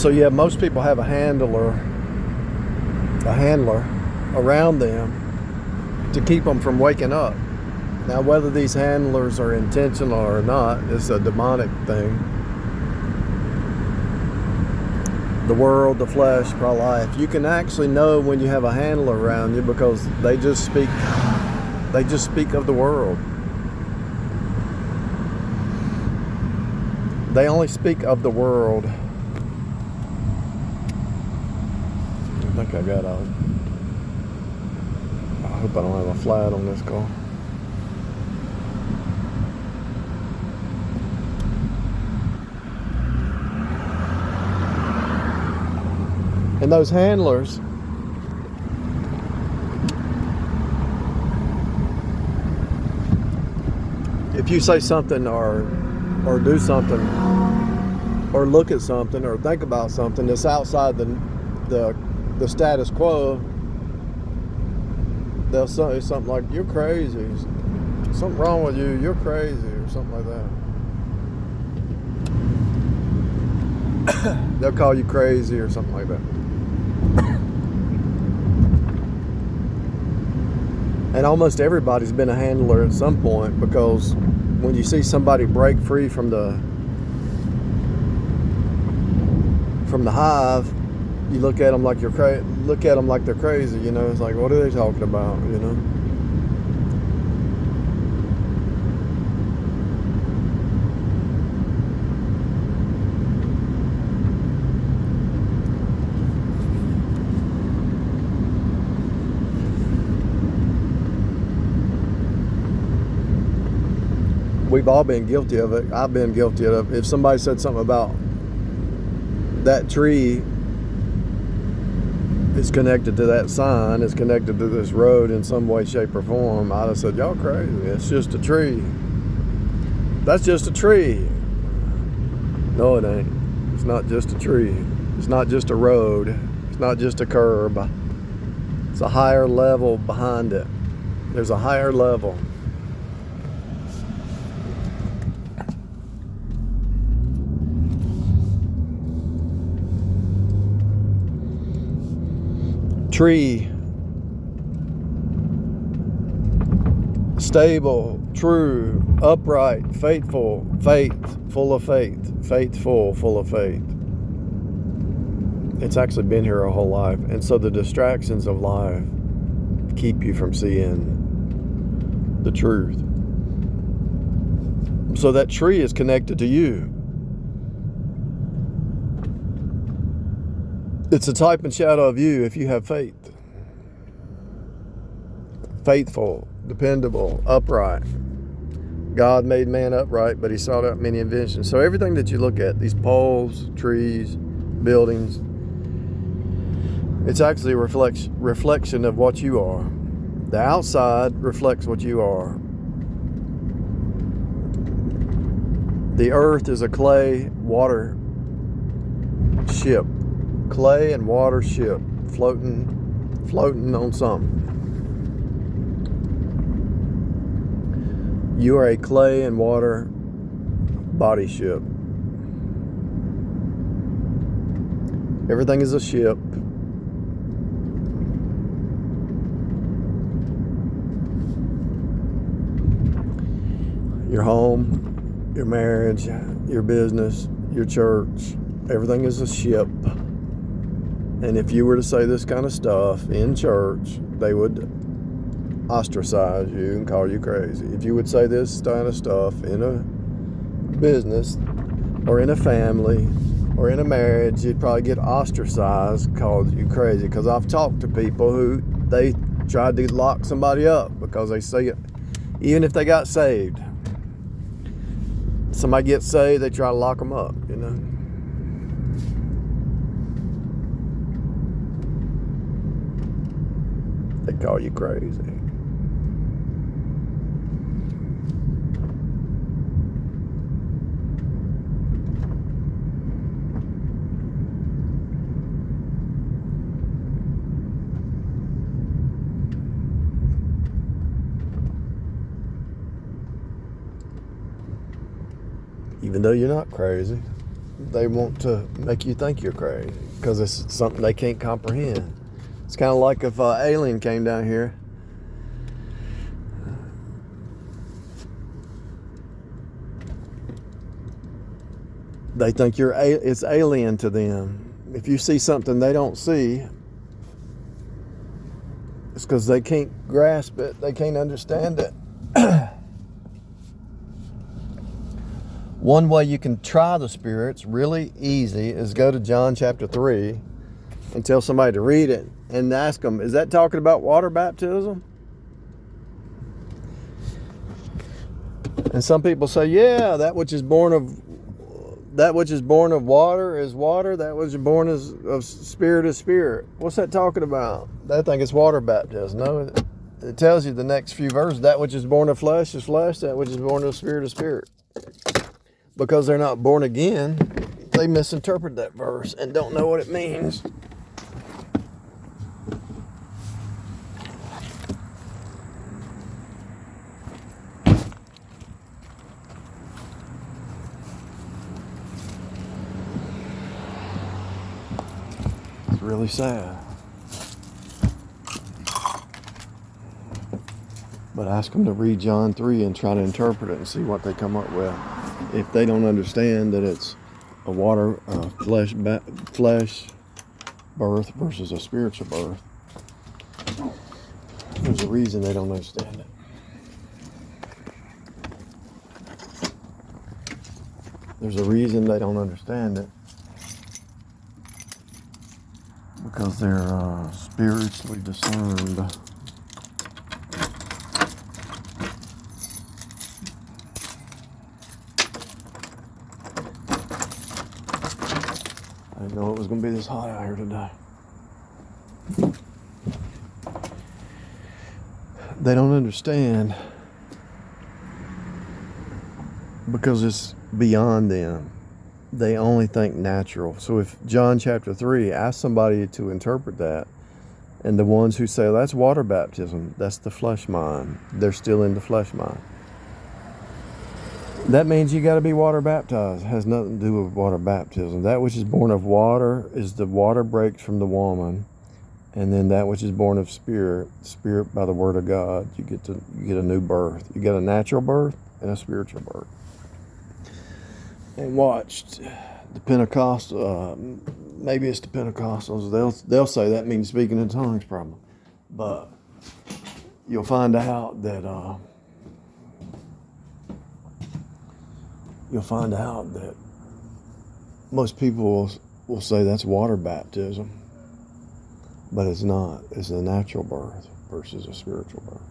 So yeah, most people have a handler around them to keep them from waking up. Now, whether these handlers are intentional or not, it's a demonic thing. The world, the flesh, pro-life. You can actually know when you have a handler around you because they just speak of the world. They only speak of the world. I think I got out. I hope I don't have a flat on this car. And those handlers, if you say something or do something or look at something or think about something that's outside the status quo, they'll say something like, "You're crazy. Something wrong with you. You're crazy," or something like that. They'll call you crazy or something like that. And almost everybody's been a handler at some point, because when you see somebody break free from the hive, you look at them like they're crazy. You know, it's like, what are they talking about? You know. We've all been guilty of it. I've been guilty of it. If somebody said something about that tree is connected to that sign, is connected to this road in some way, shape, or form, I'd have said, "Y'all crazy. It's just a tree. That's just a tree." No, it ain't. It's not just a tree. It's not just a road. It's not just a curb. It's a higher level behind it. There's a higher level. Tree, stable, true, upright, faithful, full of faith, faithful, full of faith. It's actually been here a whole life. And so the distractions of life keep you from seeing the truth. So that tree is connected to you. It's a type and shadow of you if you have faith. Faithful, dependable, upright. God made man upright, but he sought out many inventions. So everything that you look at, these poles, trees, buildings, it's actually a reflection of what you are. The outside reflects what you are. The earth is a clay water ship. Clay and water ship floating on something. You are a clay and water body ship. Everything is a ship. Your home, your marriage, your business, your church, everything is a ship. And if you were to say this kind of stuff in church, they would ostracize you and call you crazy. If you would say this kind of stuff in a business or in a family or in a marriage, you'd probably get ostracized, called you crazy. Because I've talked to people who they tried to lock somebody up because they say it, even if they got saved. Somebody gets saved, they try to lock them up, you know. They call you crazy. Even though you're not crazy. they want to make you think you're crazy because it's something they can't comprehend. It's kind of like if an alien came down here. They think it's alien to them. If you see something they don't see, it's because they can't grasp it. They can't understand it. One way you can try the spirits really easy is go to John chapter 3 and tell somebody to read it and ask them, is that talking about water baptism? And some people say, yeah, that which is born of water is water, that which is born of spirit is spirit. What's that talking about? They think it's water baptism. No, it tells you the next few verses, that which is born of flesh is flesh, that which is born of spirit is spirit. Because they're not born again, they misinterpret that verse and don't know what it means. It's really sad. But ask them to read John 3 and try to interpret it and see what they come up with. If they don't understand that it's a flesh birth versus a spiritual birth, there's a reason they don't understand it. There's a reason they don't understand it. Because they're spiritually discerned. I didn't know it was going to be this hot out here today. They don't understand because it's beyond them. They only think natural. So if John chapter 3, ask somebody to interpret that, and the ones who say, that's water baptism, that's the flesh mind. They're still in the flesh mind. That means you got to be water baptized. It has nothing to do with water baptism. That which is born of water is the water breaks from the woman, and then that which is born of spirit by the word of God, you get a new birth. You get a natural birth and a spiritual birth. And watched the Pentecostal, maybe it's the Pentecostals. They'll say that means speaking in tongues, probably, but you'll find out that. You'll find out that most people will say that's water baptism, but it's not. It's a natural birth versus a spiritual birth.